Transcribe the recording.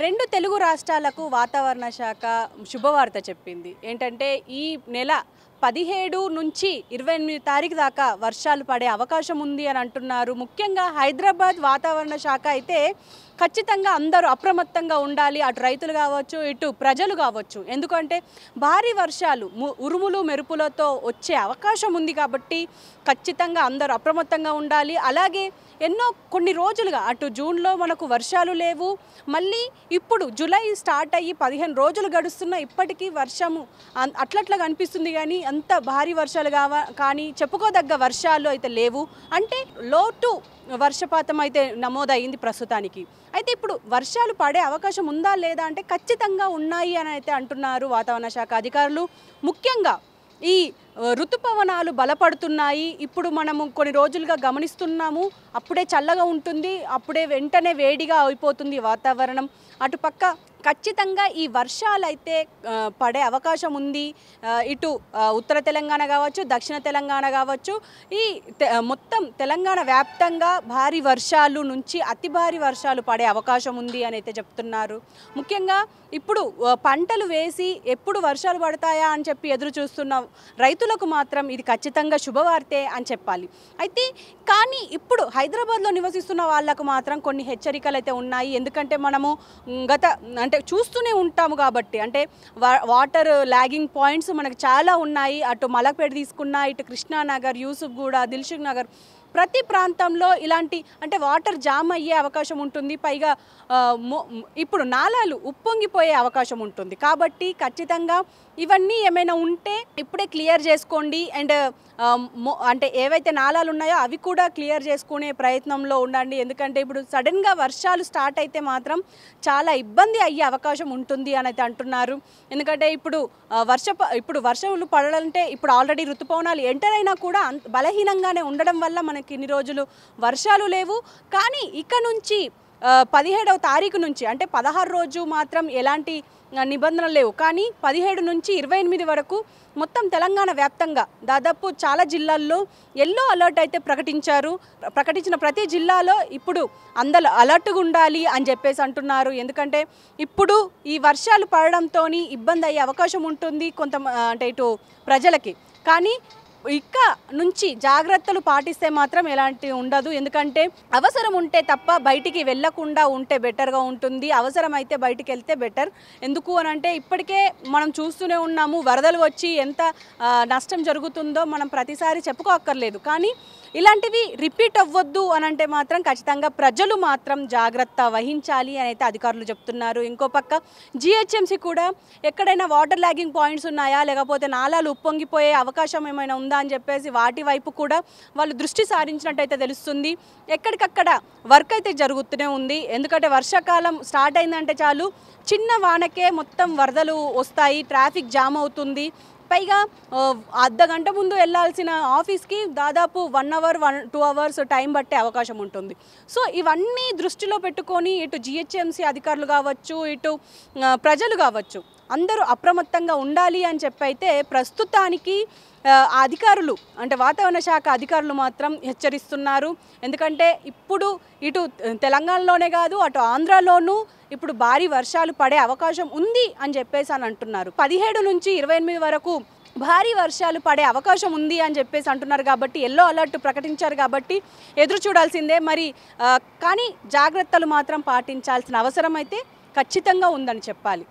రెండు తెలుగు రాష్ట్రాలకు వాతావరణ శాఖ శుభవార్త చెప్పింది. ఏంటంటే ఈ నెల 17 నుంచి 28 తారీఖు దాకా వర్షాలు పడే అవకాశం ఉంది అని అంటున్నారు. ముఖ్యంగా హైదరాబాద్ వాతావరణ శాఖ అయితే ఖచ్చితంగా అందరూ అప్రమత్తంగా ఉండాలి. అటు రైతులు కావచ్చు, ఇటు ప్రజలు కావచ్చు. ఎందుకంటే భారీ వర్షాలు ఉరుములు మెరుపులతో వచ్చే అవకాశం ఉంది కాబట్టి ఖచ్చితంగా అందరూ అప్రమత్తంగా ఉండాలి. అలాగే కొన్ని రోజులుగా అటు జూన్లో మనకు వర్షాలు లేవు, మళ్ళీ ఇప్పుడు జూలై స్టార్ట్ అయ్యి 15 రోజులు గడుస్తున్న ఇప్పటికీ వర్షము అట్లట్లా కనిపిస్తుంది. కానీ అంత భారీ వర్షాలు కానీ చెప్పుకోదగ్గ వర్షాలు అయితే లేవు. అంటే లోటు వర్షపాతం అయితే నమోదైంది ప్రస్తుతానికి. అయితే ఇప్పుడు వర్షాలు పడే అవకాశం ఉందా లేదా అంటే ఖచ్చితంగా ఉన్నాయి అని అయితే అంటున్నారు వాతావరణ శాఖ అధికారులు. ముఖ్యంగా ఈ ఋతుపవనాలు బలపడుతున్నాయి. ఇప్పుడు మనము కొన్ని రోజులుగా గమనిస్తున్నాము. అప్పుడే చల్లగా ఉంటుంది, అప్పుడే వెంటనే వేడిగా అయిపోతుంది వాతావరణం. అటుపక్క ఖచ్చితంగా ఈ వర్షాలు అయితే పడే అవకాశం ఉంది. ఇటు ఉత్తర తెలంగాణ కావచ్చు, దక్షిణ తెలంగాణ కావచ్చు, ఈ మొత్తం తెలంగాణ వ్యాప్తంగా భారీ వర్షాలు నుంచి అతి భారీ వర్షాలు పడే అవకాశం ఉంది అని అయితే చెప్తున్నారు. ముఖ్యంగా ఇప్పుడు పంటలు వేసి ఎప్పుడు వర్షాలు పడతాయా అని చెప్పి ఎదురు చూస్తున్న రైతులకు మాత్రం ఇది ఖచ్చితంగా శుభవార్తే అని చెప్పాలి. అయితే కానీ ఇప్పుడు హైదరాబాద్లో నివసిస్తున్న వాళ్ళకు మాత్రం కొన్ని హెచ్చరికలు అయితే ఉన్నాయి. ఎందుకంటే మనము అంటే చూస్తూనే ఉంటాము కాబట్టి, అంటే వాటర్ లాగింగ్ పాయింట్స్ మనకు చాలా ఉన్నాయి. అటు మలక్పేట తీసుకున్నా, ఇటు కృష్ణానగర్, యూసుఫ్గూడ, దిల్సుఖ్ నగర్, ప్రతి ప్రాంతంలో ఇలాంటి అంటే వాటర్ జామ్ అయ్యే అవకాశం ఉంటుంది. పైగా ఇప్పుడు నాలాలు ఉప్పొంగిపోయే అవకాశం ఉంటుంది. కాబట్టి ఖచ్చితంగా ఇవన్నీ ఏమైనా ఉంటే ఇప్పుడే క్లియర్ చేసుకోండి. అండ్ అంటే ఏవైతే నాలాలు ఉన్నాయో అవి కూడా క్లియర్ చేసుకునే ప్రయత్నంలో ఉండండి. ఎందుకంటే ఇప్పుడు సడన్గా వర్షాలు స్టార్ట్ అయితే మాత్రం చాలా ఇబ్బంది అయ్యే అవకాశం ఉంటుంది అని అయితే అంటున్నారు. ఎందుకంటే ఇప్పుడు వర్షాలు పడాలంటే ఇప్పుడు ఆల్రెడీ ఋతుపవనాలు ఎంటర్ అయినా కూడా బలహీనంగానే ఉండడం వల్ల మనకి ఇన్ని రోజులు వర్షాలు లేవు. కానీ ఇక నుంచి 17వ తారీఖు నుంచి అంటే 16 రోజు మాత్రం ఎలాంటి నిబంధనలు లేవు. కానీ 17 నుంచి 28 వరకు మొత్తం తెలంగాణ వ్యాప్తంగా దాదాపు చాలా జిల్లాల్లో ఎల్లో అలర్ట్ అయితే ప్రకటించారు. ప్రకటించిన ప్రతి జిల్లాలో ఇప్పుడు అందరూ అలర్ట్గా ఉండాలి అని చెప్పేసి అంటున్నారు. ఎందుకంటే ఇప్పుడు ఈ వర్షాలు పడడంతో ఇబ్బంది అయ్యే అవకాశం ఉంటుంది అంటే ఇటు ప్రజలకి. కానీ ఇక నుంచి జాగ్రత్తలు పాటిస్తే మాత్రం ఎలాంటి ఉండదు. ఎందుకంటే అవసరం ఉంటే తప్ప బయటికి వెళ్ళకుండా ఉంటే బెటర్గా ఉంటుంది. అవసరం అయితే బయటికి వెళ్తే బెటర్. ఎందుకు అని అంటే ఇప్పటికే మనం చూస్తూనే ఉన్నాము, వరదలు వచ్చి ఎంత నష్టం జరుగుతుందో మనం ప్రతిసారి చెప్పుకోక్కర్లేదు. కానీ ఇలాంటివి రిపీట్ అవ్వద్దు అని అంటే మాత్రం ఖచ్చితంగా ప్రజలు మాత్రం జాగ్రత్త వహించాలి అని అయితే అధికారులు చెప్తున్నారు. ఇంకో పక్క జిహెచ్ఎంసీ కూడా ఎక్కడైనా వాటర్ లాగింగ్ పాయింట్స్ ఉన్నాయా, లేకపోతే నాలాలు ఉప్పొంగిపోయే అవకాశం ఏమైనా ఉందా అని చెప్పేసి వాటి వైపు కూడా వాళ్ళు దృష్టి సారించినట్టయితే తెలుస్తుంది. ఎక్కడికక్కడ వర్క్ అయితే జరుగుతూనే ఉంది. ఎందుకంటే వర్షాకాలం స్టార్ట్ అయిందంటే చాలు చిన్న వానకే మొత్తం వరదలు వస్తాయి, ట్రాఫిక్ జామ్ అవుతుంది. పైగా అర్ధ గంట ముందు వెళ్ళాల్సిన ఆఫీస్కి దాదాపు 1 అవర్ 2 అవర్స్ టైం పట్టే అవకాశం ఉంటుంది. సో ఇవన్నీ దృష్టిలో పెట్టుకొని ఇటు జిహెచ్ఎంసీ అధికారులు కావచ్చు, ఇటు ప్రజలు కావచ్చు, అందరూ అప్రమత్తంగా ఉండాలి అని చెప్పైతే ప్రస్తుతానికి అధికారులు అంటే వాతావరణ శాఖ అధికారులు మాత్రం హెచ్చరిస్తున్నారు. ఎందుకంటే ఇప్పుడు ఇటు తెలంగాణలోనే కాదు అటు ఆంధ్రాలోనూ ఇప్పుడు భారీ వర్షాలు పడే అవకాశం ఉంది అని చెప్పేసి అంటున్నారు. 17 నుంచి 28 వరకు భారీ వర్షాలు పడే అవకాశం ఉంది అని చెప్పేసి అంటున్నారు. కాబట్టి ఎల్లో అలర్ట్ ప్రకటించారు కాబట్టి ఎదురు చూడాల్సిందే. మరి కానీ జాగ్రత్తలు మాత్రం పాటించాల్సిన అవసరం అయితే ఖచ్చితంగా ఉందని చెప్పాలి.